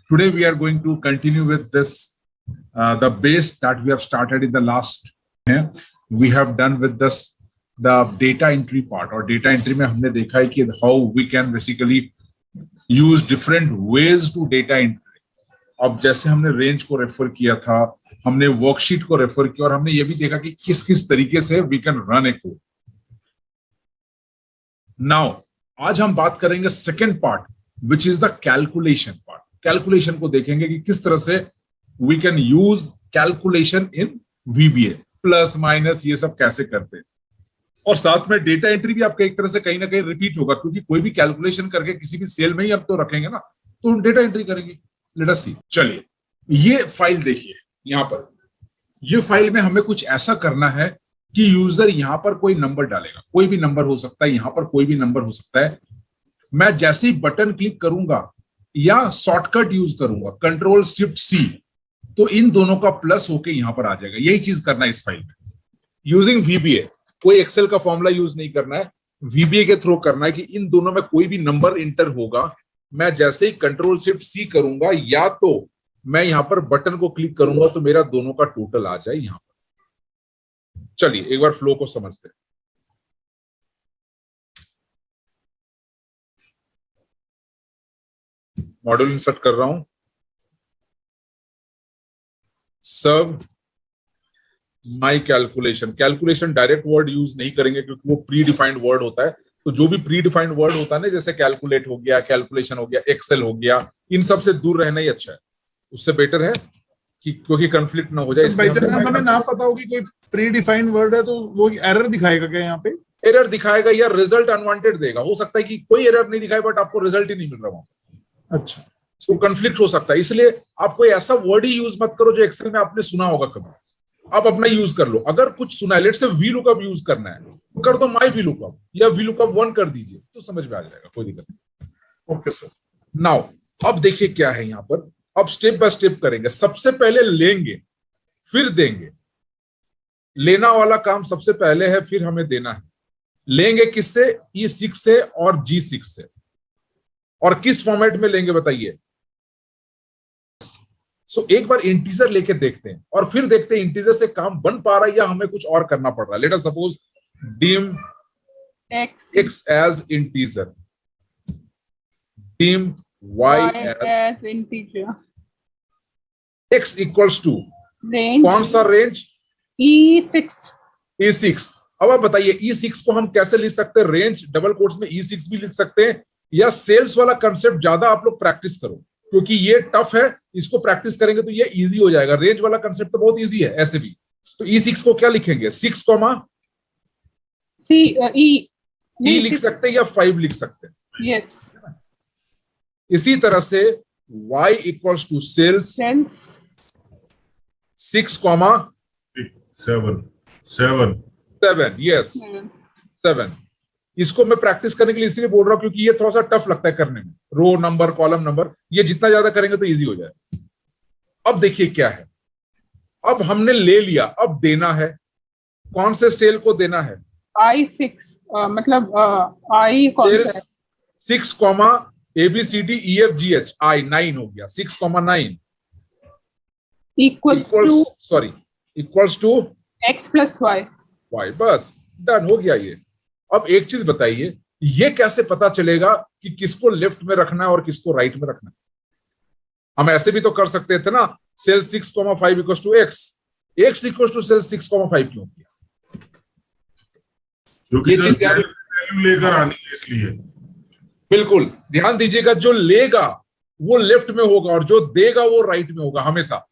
today we are going to continue with this, the base that we have started in the last. We have done with this the data entry part, और data entry में हमने देखा है कि how we can basically use different ways to data entry. अब जैसे हमने range को रेफर किया था, हमने वर्कशीट को रेफर किया, और हमने ये भी देखा कि किस किस तरीके से we can run a code. Now आज हम बात करेंगे second part, which is the calculation part. Calculation को देखेंगे कि किस तरह से we can use calculation in VBA, plus minus ये सब कैसे करते हैं, और साथ में डेटा एंट्री भी आपका एक तरह से कहीं ना कहीं रिपीट होगा, क्योंकि कोई भी कैलकुलेशन करके किसी भी सेल में ही अब तो रखेंगे ना, तो डेटा एंट्री करेंगे. लेट अस सी. चलिए ये फाइल देखिए, यहां पर ये फाइल में हमें कुछ ऐसा करना है कि यूजर यहां पर कोई नंबर डालेगा, कोई भी नंबर हो सकता है, यहां पर कोई भी नंबर हो सकता है. मैं जैसे ही बटन क्लिक करूंगा या शॉर्टकट यूज करूंगा कंट्रोल शिफ्ट सी, तो इन दोनों का प्लस होके यहां पर आ जाएगा. यही चीज करना है इस फाइल में यूजिंग VBA. कोई एक्सेल का फॉर्मूला यूज नहीं करना है, VBA के थ्रू करना है कि इन दोनों में कोई भी नंबर इंटर होगा, मैं जैसे ही कंट्रोल शिफ्ट सी करूंगा या तो मैं यहां पर बटन को क्लिक करूंगा तो मेरा दोनों का टोटल आ जाए यहां पर. चलिए एक बार फ्लो को समझते हैं. मॉड्यूल इंसर्ट कर रहा हूं. Serve my calculation. Calculation direct word use नहीं करेंगे क्योंकि वो प्री डिफाइंड वर्ड होता है. तो जो भी प्री डिफाइंड वर्ड होता है ना, जैसे कैलकुलेट हो गया, कैलकुलेशन हो गया, एक्सेल हो गया, इन सब से दूर रहना ही अच्छा है. उससे बेटर है कि क्योंकि कंफ्लिक्ट ना हो जाए. हमें ना पता होगी कोई प्री डिफाइंड वर्ड है तो वो एरर दिखाएगा क्या? यहाँ पे एरर दिखाएगा या रिजल्ट अनवांटेड देगा. हो सकता है कि कोई एरर नहीं दिखाए बट आपको रिजल्ट ही नहीं मिल रहा. अच्छा, तो कंफ्लिक्ट हो सकता है. इसलिए आप कोई ऐसा वर्ड ही यूज मत करो जो एक्सेल में आपने सुना होगा कभी. आप अपना यूज कर लो. अगर कुछ सुना है, लेट से वी लुकअप यूज करना है तो कर दो माई वी लुकअप या वी लुकअप 1 कर दीजिए, तो समझ में आ जाएगा, कोई दिक्कत नहीं. Okay sir. नाउ अब देखिए क्या है यहां पर. अब स्टेप बाय स्टेप करेंगे. सबसे पहले लेंगे फिर देंगे. लेना वाला काम सबसे पहले है, फिर हमें देना है. लेंगे किससे? E6 से और G6 से. और किस फॉर्मेट में लेंगे बताइए? सो एक बार इंटीजर लेके देखते हैं और फिर देखते हैं इंटीजर से काम बन पा रहा है या हमें कुछ और करना पड़ रहा है. Let us suppose dim x as integer, dim y as integer, x equals to range. कौन सा रेंज? E6. अब आप बताइए E6 को हम कैसे लिख सकते हैं? रेंज डबल कोट्स में E6 भी लिख सकते हैं, या सेल्स वाला कंसेप्ट ज्यादा आप लोग प्रैक्टिस करो क्योंकि ये टफ है. इसको प्रैक्टिस करेंगे तो ये इजी हो जाएगा. रेंज वाला कंसेप्ट तो बहुत इजी है ऐसे भी. तो E6 को क्या लिखेंगे? 6 कॉमा E लिख सकते हैं या 5 लिख सकते हैं. यस. इसी तरह से y equals to cells 6 comma 7. Yes 7. इसको मैं प्रैक्टिस करने के लिए इसलिए बोल रहा हूं क्योंकि ये थोड़ा सा टफ लगता है करने में. रो नंबर, कॉलम नंबर, ये जितना ज्यादा करेंगे तो इजी हो जाए. अब देखिए क्या है. अब हमने ले लिया, अब देना है. कौन से सेल को देना है? I6 मतलब I कौन सा है? 6 कॉमा ABCDEFGH I 9 हो गया. 6 comma 9 equals to x plus y. बस डन हो गया ये. अब एक चीज बताइए, ये कैसे पता चलेगा कि किसको लेफ्ट में रखना है और किसको राइट में रखना है? हम ऐसे भी तो कर सकते थे ना, cell 6,5 equals to x equals to cell 6,5 क्यों किया? क्योंकि ये चीज वैल्यू लेकर आनी है, इसलिए बिल्कुल ध्यान दीजिएगा. जो लेगा वो लेफ्ट में होगा और जो देगा वो राइट में होगा हमेशा.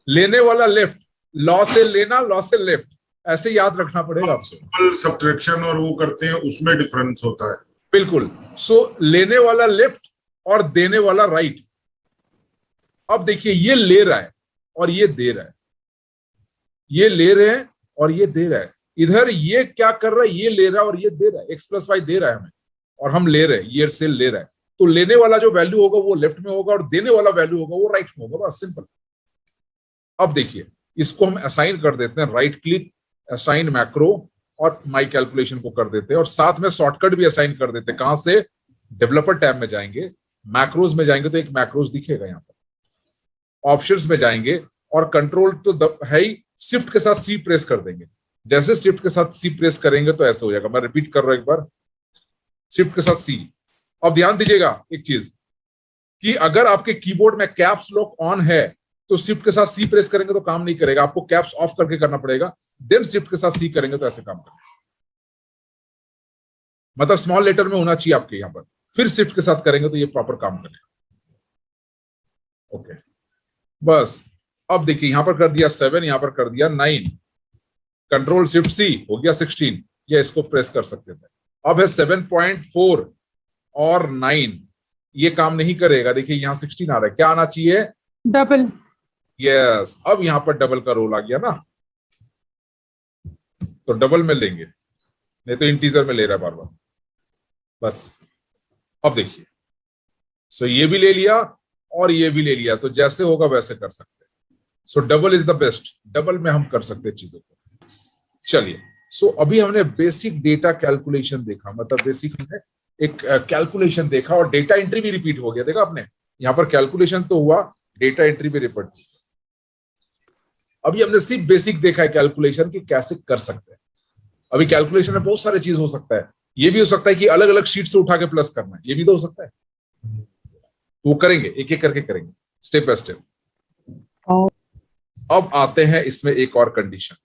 लेने वाला लेफ्ट, लॉ से लेना, लॉ से लेफ्ट, ऐसे याद रखना पड़ेगा. सिंपल सब्ट्रैक्शन और वो करते हैं उसमें डिफरेंस होता है. बिल्कुल. सो लेने वाला लेफ्ट और देने वाला राइट. अब देखिए ये ले रहा है और ये दे रहा है. ये ले रहे हैं और ये दे रहा है. इधर ये क्या कर रहा है? ये ले रहा है और ये दे रहा है. x प्लस वाई दे रहा है हमें और हम ले रहे हैं. ये सेल ले रहा है. तो लेने वाला जो वैल्यू होगा वो लेफ्ट में होगा और देने वाला वैल्यू होगा वो राइट में होगा. बस सिंपल. अब देखिए इसको हम असाइन कर देते हैं. राइट क्लिक, असाइन मैक्रो, और माई कैलकुलेशन को कर देते हैं और साथ में शॉर्टकट भी असाइन कर देते हैं. कहां से? डेवलपर टैब में जाएंगे, मैक्रोज में जाएंगे तो एक मैक्रोज दिखेगा यहाँ पर. ऑप्शंस में जाएंगे और कंट्रोल तो है ही, शिफ्ट के साथ सी प्रेस कर देंगे। जैसे शिफ्ट के साथ सी प्रेस करेंगे तो ऐसे हो जाएगा। मैं रिपीट कर रहा हूं एक बार, शिफ्ट के साथ सी। अब ध्यान दीजिएगा एक चीज कि अगर आपके कीबोर्ड में कैप्स लॉक ऑन है तो शिफ्ट के साथ सी प्रेस करेंगे तो काम नहीं करेगा, आपको कैप्स ऑफ करके करना पड़ेगा, देन शिफ्ट के साथ सी करेंगे तो ऐसे काम करेगा। मतलब स्मॉल लेटर में होना चाहिए आपके यहां पर, फिर शिफ्ट के साथ करेंगे तो ये प्रॉपर काम करेगा। ओके, बस अब देखिए यहां पर कर दिया 7, यहां पर कर दिया 9, कंट्रोल शिफ्ट सी हो गया 16, ये इसको प्रेस कर सकते थे। अब है 7.4 और 9, ये काम नहीं करेगा। देखिए यहां 16 आ रहा है, क्या आना चाहिए? डबल। यस, अब यहां पर डबल का रोल आ गया ना, तो डबल में लेंगे, नहीं तो इंटीजर में ले रहा है बार बार। बस अब देखिए, सो ये भी ले लिया और ये भी ले लिया, तो जैसे होगा वैसे कर सकते हैं। सो double is the best, double में हम कर सकते हैं चीजों को। चलिए, सो अभी हमने बेसिक डेटा कैलकुलेशन देखा, मतलब बेसिक हमने एक कैलकुलेशन देखा और डेटा एंट्री भी रिपीट हो गया। देखा आपने, यहां पर कैलकुलेशन तो हुआ, डेटा एंट्री भी रिपीट। अभी हमने सिर्फ बेसिक देखा है कैलकुलेशन की कैसे कर सकते हैं। अभी कैलकुलेशन में बहुत सारे चीज हो सकता है, ये भी हो सकता है कि अलग अलग शीट से उठा के प्लस करना है, ये भी तो हो सकता है। तो वो करेंगे, एक एक करके करेंगे, स्टेप बाय स्टेप। अब आते हैं इसमें एक और कंडीशन।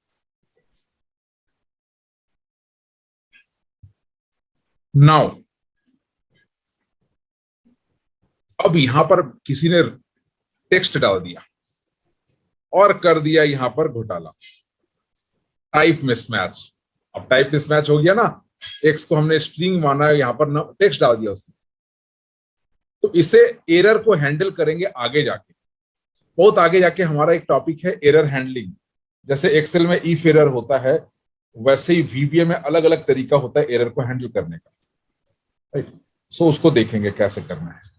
नाउ अब यहां पर किसी ने टेक्स्ट डाल दिया और कर दिया यहां पर घोटाला, टाइप मिसमैच। अब टाइप मिसमैच हो गया ना, एक्स को हमने स्ट्रिंग माना है, यहां पर टेक्स्ट डाल दिया उसने। तो इसे एरर को हैंडल करेंगे आगे जाके, बहुत आगे जाके हमारा एक टॉपिक है एरर हैंडलिंग। जैसे एक्सेल में इफ एरर होता है, वैसे ही वीबीए में अलग अलग तरीका होता है एरर को हैंडल करने का, राइट? सो उसको देखेंगे कैसे करना है।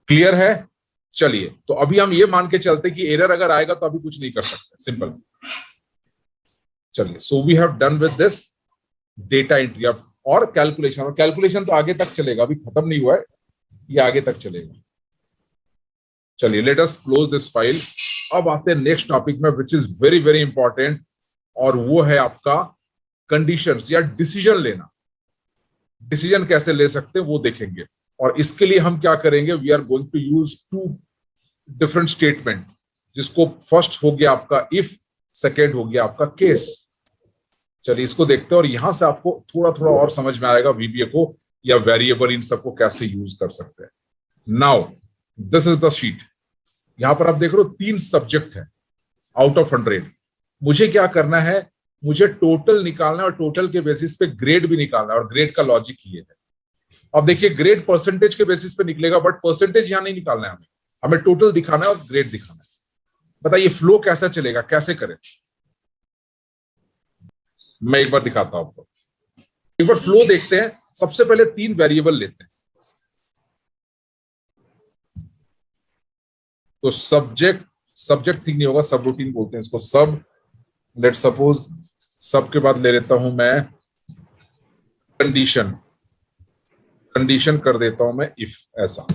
क्लियर है? चलिए, तो अभी हम ये मान के चलते कि एरर अगर आएगा तो अभी कुछ नहीं कर सकते, सिंपल। चलिए, so we have done with this data entry और कैलकुलेशन। और कैलकुलेशन तो आगे तक चलेगा, अभी खत्म नहीं हुआ है, ये आगे तक चलेगा। चलिए, let us close this file. अब आते हैं नेक्स्ट टॉपिक में, which is very very important, और वो है आपका कंडीशंस या डिसीजन लेना। डिसीजन कैसे ले सकते हैं वो देखेंगे, और इसके लिए हम क्या करेंगे, we are going to use 2 different statement, जिसको फर्स्ट हो गया आपका इफ, सेकेंड हो गया आपका केस। चलिए इसको देखते हैं, और यहां से आपको थोड़ा थोड़ा और समझ में आएगा वीबीए को या वेरिएबल, इन सबको कैसे यूज कर सकते हैं। Now this is the sheet. यहां पर आप देख रहे हो 3 सब्जेक्ट है आउट ऑफ 100। मुझे क्या करना है, मुझे टोटल निकालना है और टोटल के बेसिस पे ग्रेड भी निकालना है, और ग्रेड का लॉजिक ये है। अब देखिए, ग्रेड परसेंटेज के बेसिस पे निकलेगा, बट परसेंटेज यहां नहीं निकालना है, हमें टोटल दिखाना है और ग्रेड दिखाना है। बताइए फ्लो कैसा चलेगा, कैसे करें? मैं एक बार दिखाता हूं आपको, एक बार फ्लो देखते हैं। सबसे पहले 3 वेरिएबल लेते हैं। तो सब्जेक्ट ठीक नहीं होगा, सब रूटीन बोलते हैं इसको, सब। लेट सपोज सब के बाद ले लेता हूं मैं कंडीशन कर देता हूं मैं इफ, ऐसा।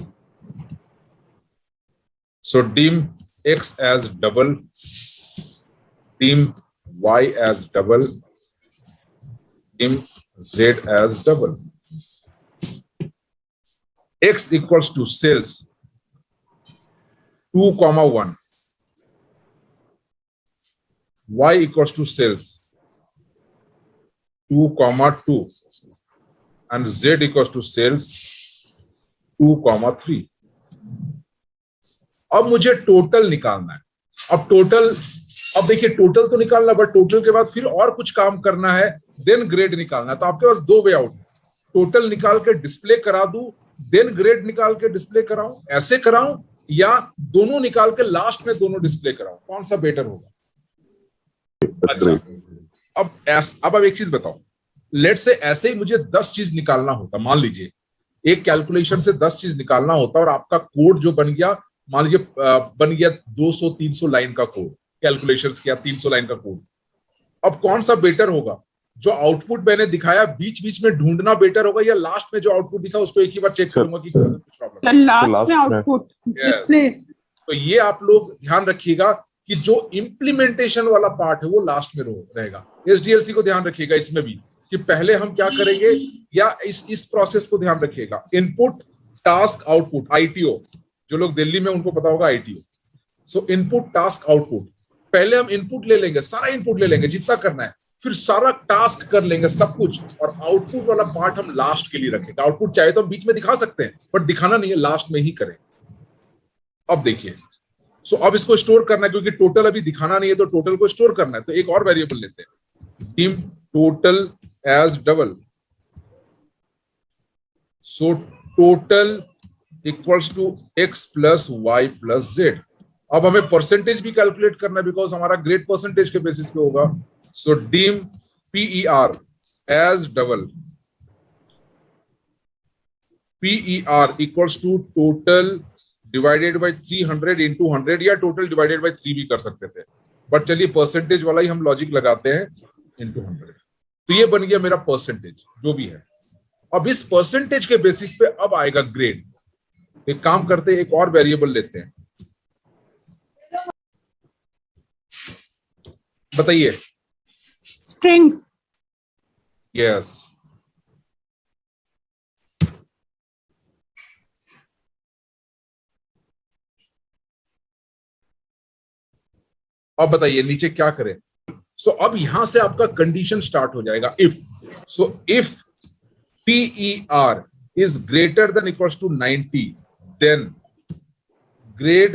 सो deem x as double, deem y as double, deem z as double. X equals to sales 2,1, y equals to sales 2,2, and z equals to sales 2,3. अब मुझे टोटल निकालना है। अब देखिए, टोटल तो निकालना, बट टोटल के बाद फिर और कुछ काम करना है, देन ग्रेड निकालना है। तो आपके पास 2 वे आउट है, टोटल निकाल के डिस्प्ले करा दूं, देन ग्रेड निकाल के डिस्प्ले कराऊं, ऐसे कराऊं, या दोनों निकाल के लास्ट में दोनों डिस्प्ले कराऊं, कौन सा बेटर होगा? अच्छा, अब एक चीज बताओ, लेट से ऐसे ही मुझे 10 चीज निकालना होता, मान लीजिए एक कैलकुलेशन से 10 चीज निकालना होता, और आपका कोड जो बन गया, मान लीजिए बन गया 200-300 लाइन का कोड, कैलकुलेशंस किया 300 लाइन का कोड। अब कौन सा बेटर होगा? जो आउटपुट मैंने दिखाया बीच बीच में ढूंढना बेटर होगा, या लास्ट में जो आउटपुट दिखा उसको एक ही बार चेक करूंगा कि कुछ प्रॉब्लम? The last में आउटपुट डिस्प्ले। तो ये आप लोग ध्यान रखिएगा कि जो इम्प्लीमेंटेशन वाला पार्ट है वो लास्ट में रहेगा। एसडीएलसी को ध्यान रखिएगा इसमें भी कि पहले हम क्या करेंगे, या इस प्रोसेस को ध्यान रखिएगा। इनपुट टास्क आउटपुट, आईटीओ, जो लोग दिल्ली में उनको पता होगा आईटीओ। सो इनपुट टास्क आउटपुट, पहले हम इनपुट ले लेंगे, सारा इनपुट ले लेंगे जितना करना है, फिर सारा टास्क कर लेंगे सब कुछ, और आउटपुट वाला पार्ट हम लास्ट के लिए रखेंगे। आउटपुट चाहे तो हम बीच में दिखा सकते हैं, बट दिखाना नहीं है, लास्ट में ही करें। अब देखिए, सो अब इसको स्टोर करना है, क्योंकि टोटल अभी दिखाना नहीं है, तो टोटल को स्टोर करना है। तो एक और वेरिएबल लेते हैं, dim total as double. So total equals to x plus y plus z. अब हमें परसेंटेज भी कैलकुलेट करना है, बिकॉज हमारा ग्रेड परसेंटेज के बेसिस पे होगा। So deem PER as double, PER equals to total divided by 300 into 100, या टोटल डिवाइडेड बाय 3 भी कर सकते थे, बट चलिए परसेंटेज वाला ही हम लॉजिक लगाते हैं, इंटू 100। तो ये बन गया मेरा परसेंटेज जो भी है। अब इस परसेंटेज के बेसिस पे अब आएगा ग्रेड। एक काम करते हैं, एक और वेरिएबल लेते हैं, बताइए। स्ट्रिंग। यस, अब बताइए नीचे क्या करें। सो अब यहां से आपका कंडीशन स्टार्ट हो जाएगा, if. So if PER is greater than equals to 90, then grade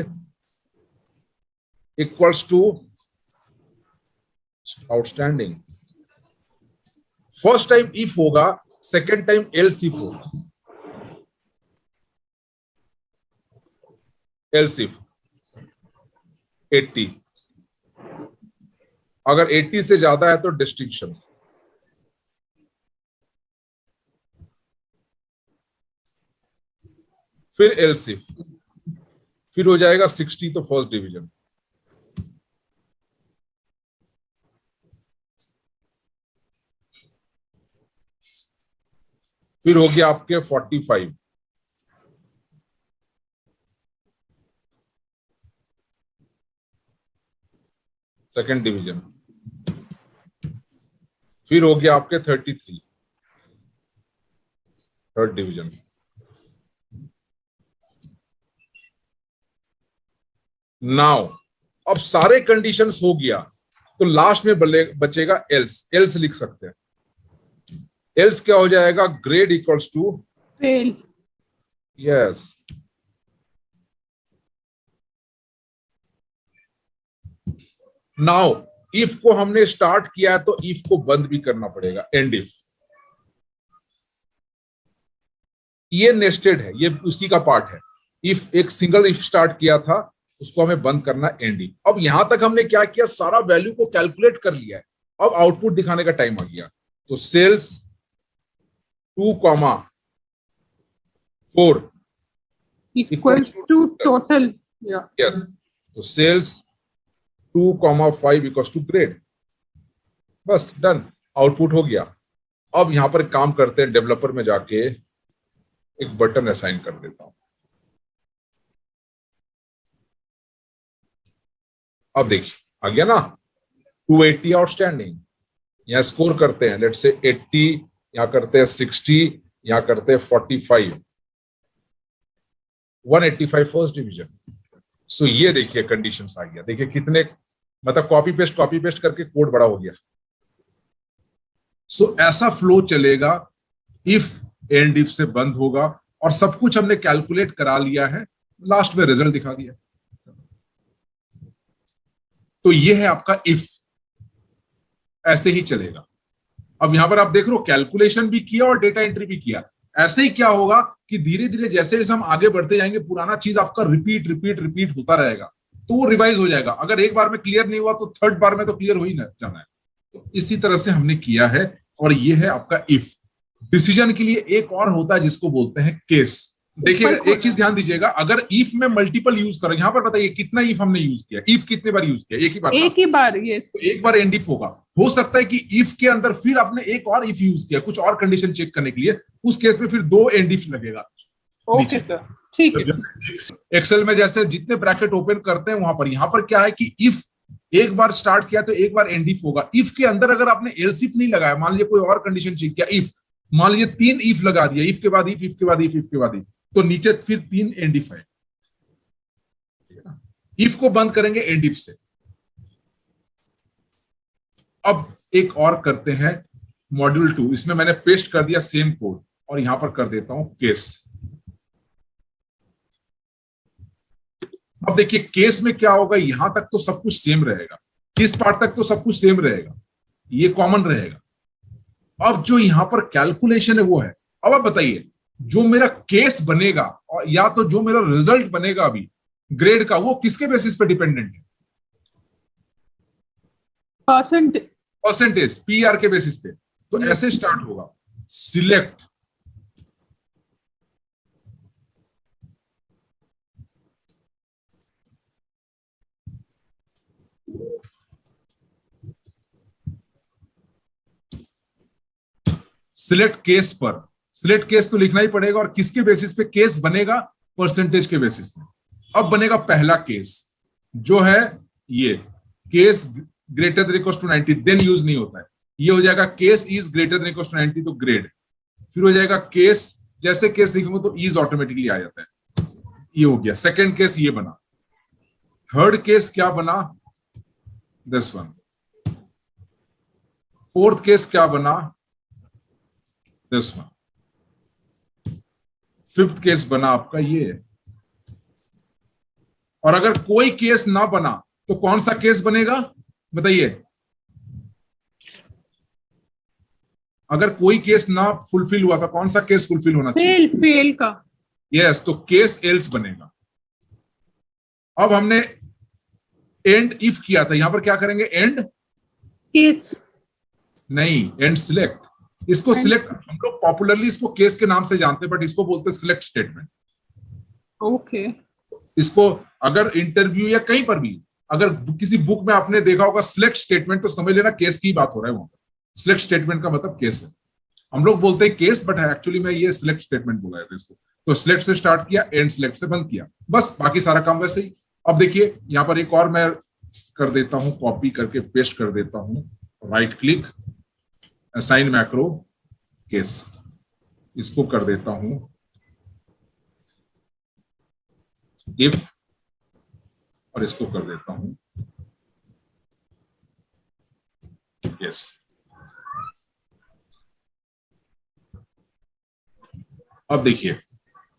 equals to outstanding। First time if होगा, सेकेंड टाइम else if होगा। else if 80, अगर 80 से ज्यादा है तो डिस्टिंक्शन। फिर else if, फिर हो जाएगा 60 तो फर्स्ट डिवीजन। फिर हो गया आपके 45, सेकेंड डिवीजन। फिर हो गया आपके 33, थर्ड डिवीजन। नाउ अब सारे कंडीशंस हो गया, तो लास्ट में बचेगा एल्स। एल्स लिख सकते हैं। एल्स क्या हो जाएगा, grade equals to fail. Yes, now if को हमने स्टार्ट किया है तो इफ को बंद भी करना पड़ेगा, एंड इफ। ये नेस्टेड है, ये उसी का पार्ट है। इफ एक सिंगल इफ स्टार्ट किया था, उसको हमें बंद करना एंड इफ। अब यहां तक हमने क्या किया, सारा वैल्यू को कैलकुलेट कर लिया है। अब आउटपुट दिखाने का टाइम आ गया। तो cells 2,4 equals to total. Yes, तो सेल्स 2,5 इक्वल्स टू ग्रेड। बस डन, आउटपुट हो गया। अब यहां पर काम करते हैं, डेवलपर में जाके एक बटन असाइन कर देता हूं। अब देखिए आ गया ना, 280 आउटस्टैंडिंग। यहां स्कोर करते हैं, लेट्स से 80, यहां करते हैं 60, यहां करते हैं 45, 185 फर्स्ट डिवीजन। सो ये देखिए कंडीशंस आ गया। देखिए कितने, मतलब कॉपी पेस्ट करके कोड बड़ा हो गया। सो ऐसा फ्लो चलेगा, इफ एंड इफ से बंद होगा, और सब कुछ हमने कैलकुलेट करा लिया है, लास्ट में रिजल्ट दिखा दिया। तो ये है आपका इफ, ऐसे ही चलेगा। अब यहां पर आप देख रहे हो, कैलकुलेशन भी किया और डेटा एंट्री भी किया। ऐसे ही क्या होगा कि धीरे धीरे जैसे जैसे हम आगे बढ़ते जाएंगे, पुराना चीज आपका रिपीट होता रहेगा, तो वो रिवाइज हो जाएगा। अगर एक बार में क्लियर नहीं हुआ तो थर्ड बार में तो क्लियर हो ही जाना है। तो इसी तरह से हमने किया है, और ये है आपका इफ। डिसीजन के लिए एक और होता है जिसको बोलते हैं केस। देखिएगा, एक चीज ध्यान दीजिएगा, अगर इफ में मल्टीपल यूज करें, यहां पर बताइए कितना इफ हमने यूज किया, इफ कितने बार यूज किया, एक ही बार। ये तो एक बार एंड इफ होगा। हो सकता है कि इफ के अंदर फिर आपने एक और इफ यूज किया, कुछ और कंडीशन चेक करने के लिए, उस केस में फिर 2 एंड इफ लगेगा। ओके सर, ठीक है। एक्सेल में जैसे जितने ब्रैकेट ओपन करते हैं वहां पर, यहां पर क्या है कि इफ एक बार स्टार्ट किया तो एक बार एंड इफ होगा। इफ के अंदर अगर आपने एल्स इफ नहीं लगाया, मान लीजिए कोई और कंडीशन चेक किया, इफ मान लीजिए 3 इफ लगा दिया, इफ के बाद इफ, इफ के बाद इफ, इफ के बाद इफ, तो नीचे फिर 3 एंड इफ है। इफ को बंद करेंगे एंड इफ से। अब एक और करते हैं मॉड्यूल 2, इसमें मैंने पेस्ट कर दिया सेम कोड और यहां पर कर देता हूं केस। अब देखिए केस में क्या होगा, यहां तक तो सब कुछ सेम रहेगा, किस पार्ट तक तो सब कुछ सेम रहेगा, ये कॉमन रहेगा। अब जो यहां पर कैलकुलेशन है वो है। अब आप बताइए जो मेरा केस बनेगा और या तो जो मेरा रिजल्ट बनेगा अभी ग्रेड का, वो किसके बेसिस पे डिपेंडेंट है? परसेंटेज, पीआर के बेसिस पे। तो ऐसे स्टार्ट होगा, सिलेक्ट सिलेक्ट केस पर, सिलेक्ट केस तो लिखना ही पड़ेगा, और किसके बेसिस पे केस बनेगा? परसेंटेज के बेसिस पे। अब बनेगा पहला केस जो है ये, case greater than equal to 90, then use नहीं होता है। ये हो जाएगा case is greater than equal to 90 तो ग्रेड। फिर हो जाएगा केस, जैसे केस लिखूंगा तो इज ऑटोमेटिकली आ जाता है, ये हो गया। सेकंड केस ये बना। थर्ड केस क्या बना? This one. फोर्थ केस क्या बना? This one. फिफ्थ केस बना आपका ये। और अगर कोई केस ना बना तो कौन सा केस बनेगा बताइए? अगर कोई केस ना फुलफिल हुआ था, कौन सा केस फुलफिल होना चाहिए? फेल का। यस, तो केस एल्स बनेगा। अब हमने एंड इफ किया था, यहां पर क्या करेंगे? एंड केस नहीं, एंड सिलेक्ट। इसको सिलेक्ट हम लोग पॉपुलरली इसको केस के नाम से जानते हैं, बट इसको बोलते हैं सिलेक्ट स्टेटमेंट। ओके। इसको अगर इंटरव्यू या कहीं पर भी अगर किसी बुक में आपने देखा होगा सिलेक्ट स्टेटमेंट, तो समझ लेना केस की बात हो रहा है वहां पर। सिलेक्ट स्टेटमेंट का मतलब केस है। हम लोग बोलते हैं केस, बट एक्चुअली में ये सिलेक्ट स्टेटमेंट बोला है इसको। तो सिलेक्ट से स्टार्ट किया, एंड सिलेक्ट से बंद किया, बस बाकी सारा काम वैसे ही। अब देखिए यहां पर एक और मैं कर देता हूं, कॉपी करके पेस्ट कर देता हूं, right click, assign macro case, इसको कर देता हूं इफ, और इसको कर देता हूं यस। अब देखिए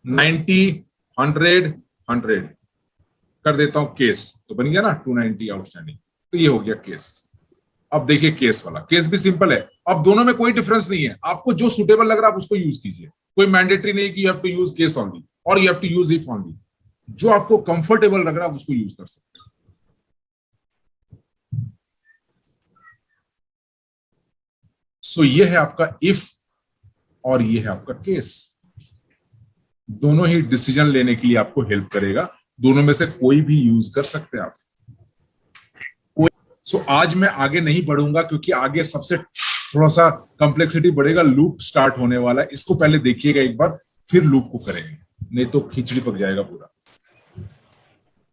90, 100, 100 कर देता हूं केस, तो बन गया ना 290 आउटस्टैंडिंग। तो ये हो गया केस। अब देखिए केस वाला, केस भी सिंपल है। अब दोनों में कोई डिफरेंस नहीं है, आपको जो सुटेबल लग रहा है आप उसको यूज कीजिए। कोई मैंडेटरी नहीं कि you have to use case only और you have to use if only. जो आपको कंफर्टेबल लग रहा है उसको यूज कर सकते हैं। सो ये है आपका इफ और ये है आपका केस। दोनों ही डिसीजन लेने के लिए आपको हेल्प करेगा, दोनों में से कोई भी यूज कर सकते हैं आप। सो आज मैं आगे नहीं बढ़ूंगा क्योंकि आगे सबसे थोड़ा सा कॉम्प्लेक्सिटी बढ़ेगा, लूप स्टार्ट होने वाला है। इसको पहले देखिएगा एक बार, फिर लूप को करेंगे, नहीं तो खिचड़ी पक जाएगा पूरा।